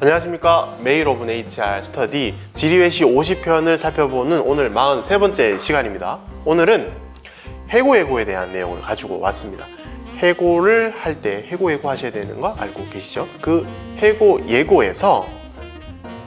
안녕하십니까. 메일 오브 HR 스터디 지리회시 50편을 살펴보는 오늘 43번째 시간입니다. 오늘은 해고예고에 대한 내용을 가지고 왔습니다. 해고를 할 때 해고예고 하셔야 되는 거 알고 계시죠? 그 해고예고에서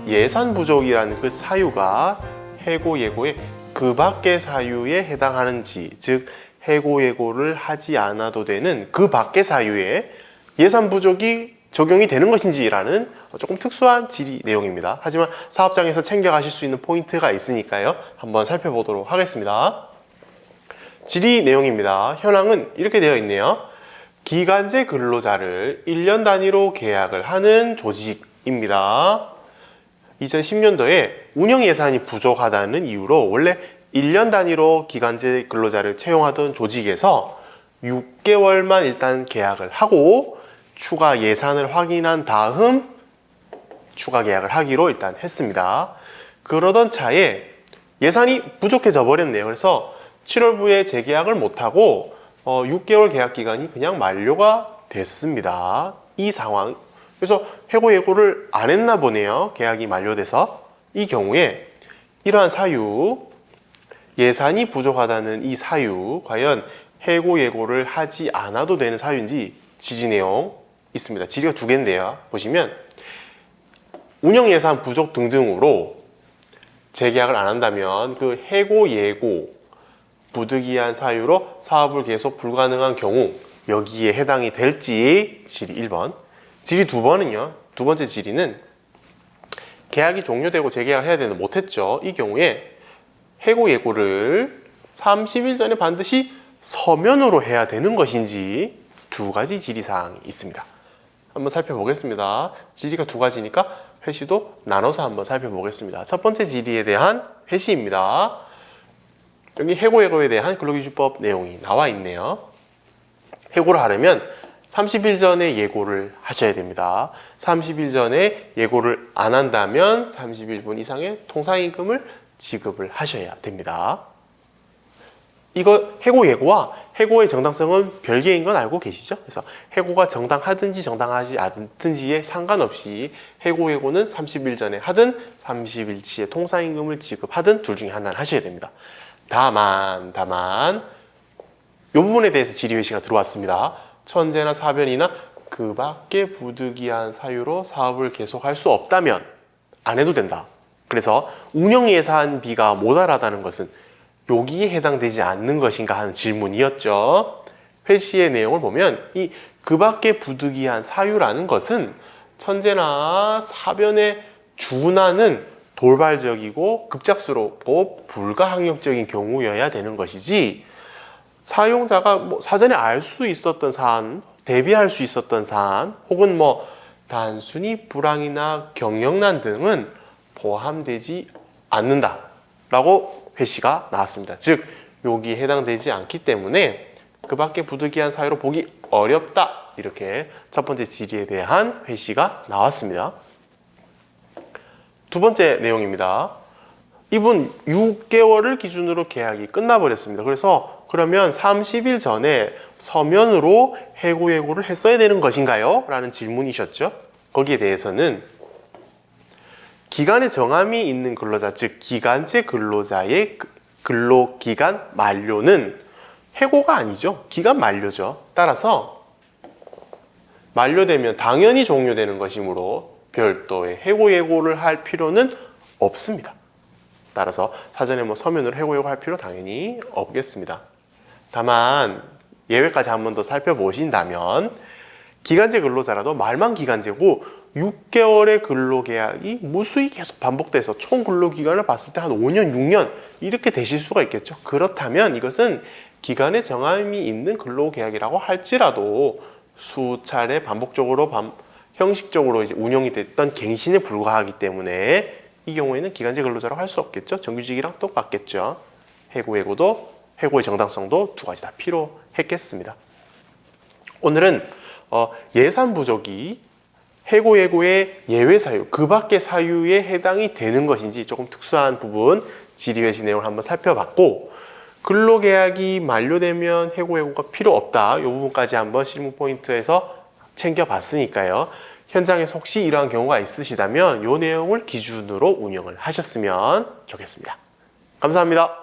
예산 부족이라는 그 사유가 해고예고의 그 밖의 사유에 해당하는지, 즉 해고예고를 하지 않아도 되는 그 밖의 사유에 예산 부족이 적용이 되는 것인지라는 조금 특수한 지리 내용입니다. 하지만 사업장에서 챙겨가실 수 있는 포인트가 있으니까요. 한번 살펴보도록 하겠습니다. 지리 내용입니다. 현황은 이렇게 되어 있네요. 기간제 근로자를 1년 단위로 계약을 하는 조직입니다. 2010년도에 운영 예산이 부족하다는 이유로 원래 1년 단위로 기간제 근로자를 채용하던 조직에서 6개월만 일단 계약을 하고 추가 예산을 확인한 다음 추가 계약을 하기로 일단 했습니다. 그러던 차에 예산이 부족해져 버렸네요. 그래서 7월부에 재계약을 못하고 6개월 계약 기간이 그냥 만료가 됐습니다. 이 상황. 그래서 해고예고를 안 했나 보네요. 계약이 만료돼서. 이 경우에 이러한 사유, 예산이 부족하다는 이 사유, 과연 해고예고를 하지 않아도 되는 사유인지 지리 내용 있습니다. 지리가 두 개인데요. 보시면 운영예산 부족 등등으로 재계약을 안 한다면 그 해고예고 부득이한 사유로 사업을 계속 불가능한 경우 여기에 해당이 될지 지리 1번. 지리 2번은요. 두 번째 지리는 계약이 종료되고 재계약을 해야 되는데 못했죠. 이 경우에 해고예고를 30일 전에 반드시 서면으로 해야 되는 것인지 두 가지 지리사항이 있습니다. 한번 살펴보겠습니다. 지리가 두 가지니까 회시도 나눠서 한번 살펴보겠습니다. 첫 번째 지리에 대한 회시입니다. 여기 해고예고에 대한 근로기준법 내용이 나와 있네요. 해고를 하려면 30일 전에 예고를 하셔야 됩니다. 30일 전에 예고를 안 한다면 30일분 이상의 통상임금을 지급을 하셔야 됩니다. 이거 해고예고와 해고의 정당성은 별개인 건 알고 계시죠? 그래서 해고가 정당하든지 정당하지 않든지에 상관없이 해고예고는 30일 전에 하든 30일치의 통상임금을 지급하든 둘 중에 하나를 하셔야 됩니다. 다만 이 부분에 대해서 지리회시가 들어왔습니다. 천재나 사변이나 그 밖에 부득이한 사유로 사업을 계속할 수 없다면 안 해도 된다. 그래서 운영예산비가 모자라다는 것은 여기에 해당되지 않는 것인가 하는 질문이었죠. 회시의 내용을 보면 이 그 밖에 부득이한 사유라는 것은 천재나 사변에 준하는 돌발적이고 급작스럽고 불가항력적인 경우여야 되는 것이지, 사용자가 사전에 알 수 있었던 사안, 대비할 수 있었던 사안, 혹은 단순히 불황이나 경영난 등은 포함되지 않는다라고 회시가 나왔습니다. 즉 여기에 해당되지 않기 때문에 그 밖에 부득이한 사유로 보기 어렵다. 이렇게 첫 번째 지리에 대한 회시가 나왔습니다. 두 번째 내용입니다. 이분 6개월을 기준으로 계약이 끝나버렸습니다. 그러면 30일 전에 서면으로 해고예고를 했어야 되는 것인가요? 라는 질문이셨죠. 거기에 대해서는 기간에 정함이 있는 근로자, 즉 기간제 근로자의 근로기간 만료는 해고가 아니죠. 기간 만료죠. 따라서 만료되면 당연히 종료되는 것이므로 별도의 해고예고를 할 필요는 없습니다. 따라서 사전에 서면으로 해고예고 할 필요 당연히 없겠습니다. 다만 예외까지 한 번 더 살펴보신다면 기간제 근로자라도 말만 기간제고 6개월의 근로계약이 무수히 계속 반복돼서 총 근로기간을 봤을 때 한 5년, 6년 이렇게 되실 수가 있겠죠. 그렇다면 이것은 기간에 정함이 있는 근로계약이라고 할지라도 수차례 반복적으로 형식적으로 이제 운영이 됐던 갱신에 불과하기 때문에 이 경우에는 기간제 근로자라고 할 수 없겠죠. 정규직이랑 똑같겠죠. 해고예고도 해고의 정당성도 두 가지 다 필요했겠습니다. 오늘은 예산 부족이 해고예고의 예외 사유, 그 밖의 사유에 해당이 되는 것인지 조금 특수한 부분 지리회시 내용을 한번 살펴봤고, 근로계약이 만료되면 해고예고가 필요 없다. 이 부분까지 한번 실무 포인트에서 챙겨봤으니까요. 현장에서 혹시 이러한 경우가 있으시다면 이 내용을 기준으로 운영을 하셨으면 좋겠습니다. 감사합니다.